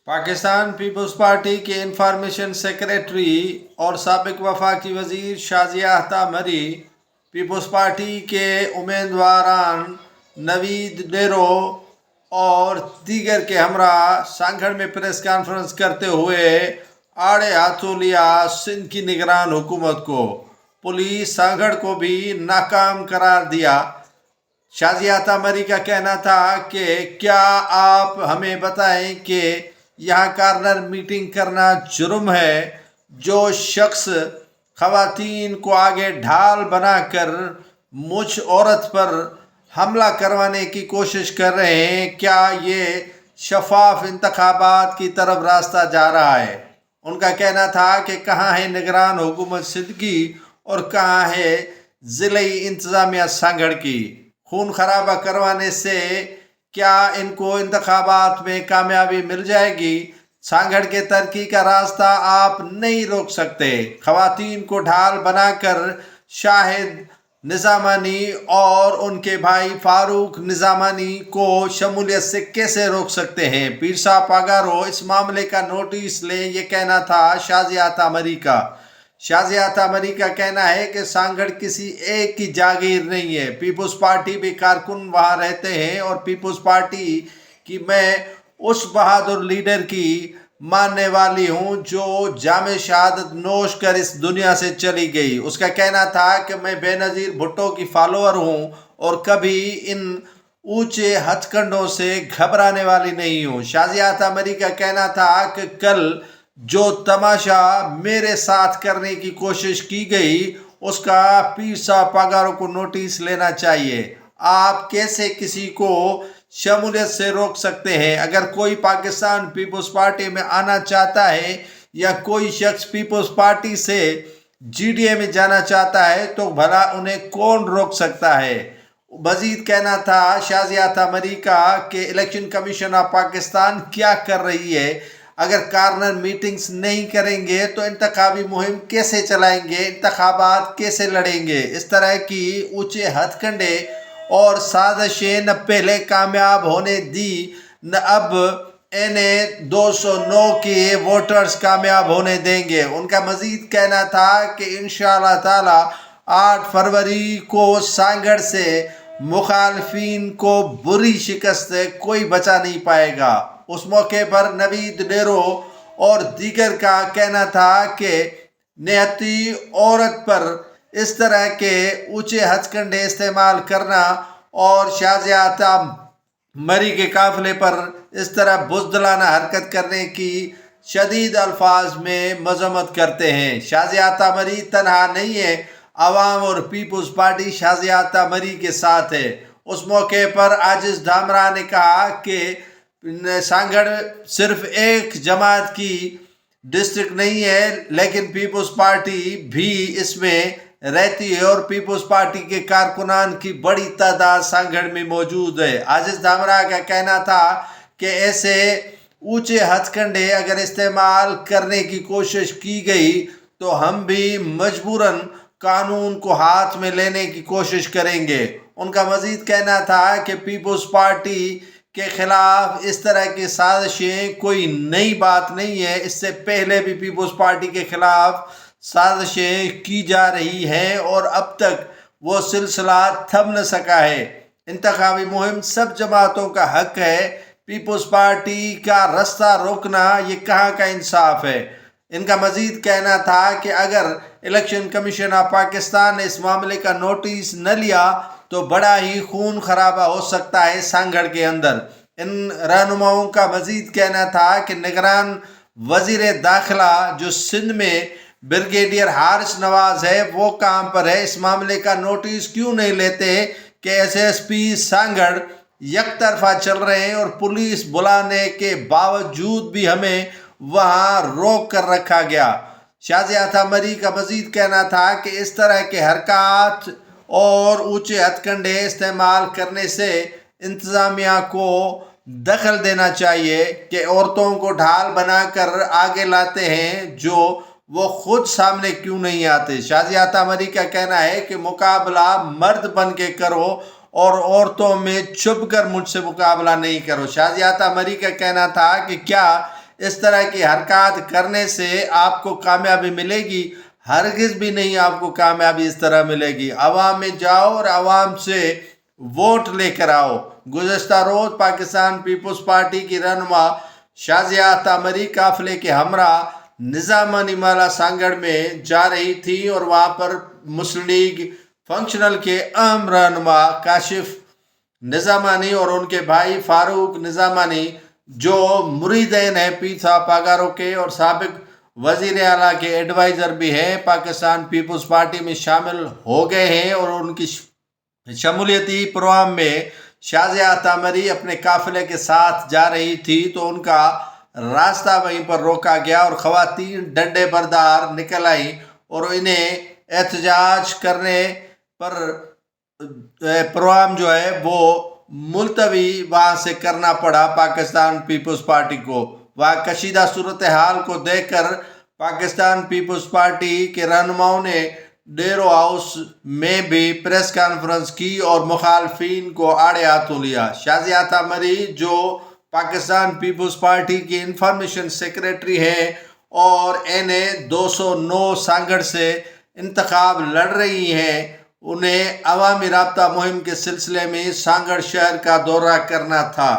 Pakistan peoples party के information secretary और साबिक वफाकी वजीर शाजिया अता मरी पीपल्स पार्टी के उम्मीदवारान नवीद डेरो और दीगर के हमरा सांगड़ में प्रेस कॉन्फ्रेंस करते हुए आड़े हाथों लिया सिंध की निगरान हुकूमत को। पुलिस सांगड़ को भी नाकाम करार दिया। शाजिया अता मरी का कहना था कि क्या आप हमें बताएं कि यहाँ कार्नर मीटिंग करना जुर्म है। जो शख्स खवातीन को आगे ढाल बनाकर मुझ औरत पर हमला करवाने की कोशिश कर रहे हैं, क्या ये शफाफ इंतखाबात की तरफ रास्ता जा रहा है। उनका कहना था कि कहाँ है निगरान हुकूमत सिंध की और कहाँ है ज़िले इंतज़ामिया सांगड़ की। खून खराबा करवाने से क्या इनको इंतखाबात में कामयाबी मिल जाएगी। सांगड़ के तरक्की का रास्ता आप नहीं रोक सकते। खवातीन को ढाल बनाकर शाहिद निज़ामानी और उनके भाई फारूक निज़ामानी को शमूलियत से कैसे रोक सकते हैं। पीर साहब पागारो इस मामले का नोटिस ले, ये कहना था शाजिया अता मरी का। शाजिया अता मरी का कहना है कि सांगड़ किसी एक की जागीर नहीं है। पीपल्स पार्टी भी कारकुन वहाँ रहते हैं और पीपल्स पार्टी की मैं उस बहादुर लीडर की मानने वाली हूँ जो जामे शहादत नोश कर इस दुनिया से चली गई। उसका कहना था कि मैं बेनज़ीर भुट्टो की फॉलोअर हूँ और कभी इन ऊंचे हथकंडों से घबराने वाली नहीं हूँ। शाजिया अता मरी का कहना था कि कल जो तमाशा मेरे साथ करने की कोशिश की गई उसका पीर साहब पागारो को नोटिस लेना चाहिए। आप कैसे किसी को शमूलियत से रोक सकते हैं। अगर कोई पाकिस्तान पीपल्स पार्टी में आना चाहता है या कोई शख्स पीपल्स पार्टी से जीडीए में जाना चाहता है तो भला उन्हें कौन रोक सकता है। मजीद कहना था शाजिया अता मरी का कि इलेक्शन कमीशन ऑफ पाकिस्तान क्या कर रही है। अगर कार्नर मीटिंग्स नहीं करेंगे तो इंतखाबी मुहिम कैसे चलाएंगे, इंतखाबात कैसे लड़ेंगे। इस तरह की ऊंचे हथकंडे और साजिशें न पहले कामयाब होने दी न अब इन्हें 209 के वोटर्स कामयाब होने देंगे। उनका मजीद कहना था कि इंशाअल्लाह ताला 8 फरवरी को सांगड़ से मुखालफिन को बुरी शिकस्त से कोई बचा नहीं पाएगा। उस मौके पर नवीद डेरो और दीगर का कहना था कि नियति औरत पर इस तरह के ऊंचे हथकंडे इस्तेमाल करना और शाजिया अता मरी के काफिले पर इस तरह बुज़दिलाना हरकत करने की शदीद अल्फाज में मजम्मत करते हैं। शाजिया अता मरी तनहा नहीं है, अवाम और पीपल्स पार्टी शाजिया अता मरी के साथ है। उस मौके पर आजिज धामरा ने कहा कि सांगड़ सिर्फ एक जमात की डिस्ट्रिक्ट नहीं है लेकिन पीपल्स पार्टी भी इसमें रहती है और पीपल्स पार्टी के कारकुनान की बड़ी तादाद सांगड़ में मौजूद है। आजिज धामरा का कहना था कि ऐसे ऊंचे हथकंडे अगर इस्तेमाल करने की कोशिश की गई तो हम भी मजबूरन कानून को हाथ में लेने की कोशिश करेंगे। उनका मजीद कहना था कि पीपल्स पार्टी के खिलाफ इस तरह की साजिशें कोई नई बात नहीं है। इससे पहले भी पीपल्स पार्टी के खिलाफ साजिशें की जा रही हैं और अब तक वो सिलसिला थम न सका है। इंतखाबी मुहिम सब जमातों का हक है। पीपल्स पार्टी का रास्ता रोकना ये कहाँ का इंसाफ है। इनका मजीद कहना था कि अगर इलेक्शन कमीशन ऑफ पाकिस्तान ने इस मामले का नोटिस न लिया तो बड़ा ही खून खराबा हो सकता है सांगड़ के अंदर। इन रहनुमाओं का मजीद कहना था कि निगरान वजीर दाखिला जो सिंध में ब्रिगेडियर हारिस नवाज है वो कहाँ पर है। इस मामले का नोटिस क्यों नहीं लेते कि एसएसपी सांगड़ यकतरफा चल रहे हैं और पुलिस बुलाने के बावजूद भी हमें वहाँ रोक कर रखा गया। शाजिया अता मरी का मजीद कहना था कि इस तरह के हरकत और ऊंचे हथकंडे इस्तेमाल करने से इंतज़ामिया को दखल देना चाहिए कि औरतों को ढाल बनाकर आगे लाते हैं जो वो खुद सामने क्यों नहीं आते। शाजिया अता मरी का कहना है कि मुकाबला मर्द बन के करो और औरतों में छुप कर मुझसे मुकाबला नहीं करो। शाजिया अता मरी का कहना था कि क्या اس طرح کی حرکات کرنے سے آپ کو کامیابی ملے گی؟ ہرگز بھی نہیں آپ کو کامیابی اس طرح ملے گی۔ عوام میں جاؤ اور عوام سے ووٹ لے کر آؤ۔ گزشتہ روز پاکستان پیپلز پارٹی کی رہنما شازیہ عطا مری قافلے کے ہمراہ نظامانی مالا سانگڑ میں جا رہی تھی اور وہاں پر مسلم لیگ فنکشنل کے اہم رہنما کاشف نظامانی اور ان کے بھائی فاروق نظامانی جو مریدین ہیں پیٹھا پاگارو کے اور سابق وزیر اعلیٰ کے ایڈوائزر بھی ہیں، پاکستان پیپلز پارٹی میں شامل ہو گئے ہیں، اور ان کی شمولیتی پروگرام میں شازیہ عطا مری اپنے قافلے کے ساتھ جا رہی تھی تو ان کا راستہ وہیں پر روکا گیا اور خواتین ڈنڈے بردار نکل آئیں اور انہیں احتجاج کرنے پر پروگرام جو ہے وہ ملتوی وہاں سے کرنا پڑا پاکستان پیپلز پارٹی کو۔ وہاں کشیدہ صورتحال کو دیکھ کر پاکستان پیپلز پارٹی کے رہنماؤں نے ڈیرو ہاؤس میں بھی پریس کانفرنس کی اور مخالفین کو آڑے ہاتھوں لیا۔ شازیہ عطا مری جو پاکستان پیپلز پارٹی کی انفارمیشن سیکریٹری ہیں اور NA-209 سانگڑ سے انتخاب لڑ رہی ہیں، انہیں عوامی رابطہ مہم کے سلسلے میں سانگڑ شہر کا دورہ کرنا تھا۔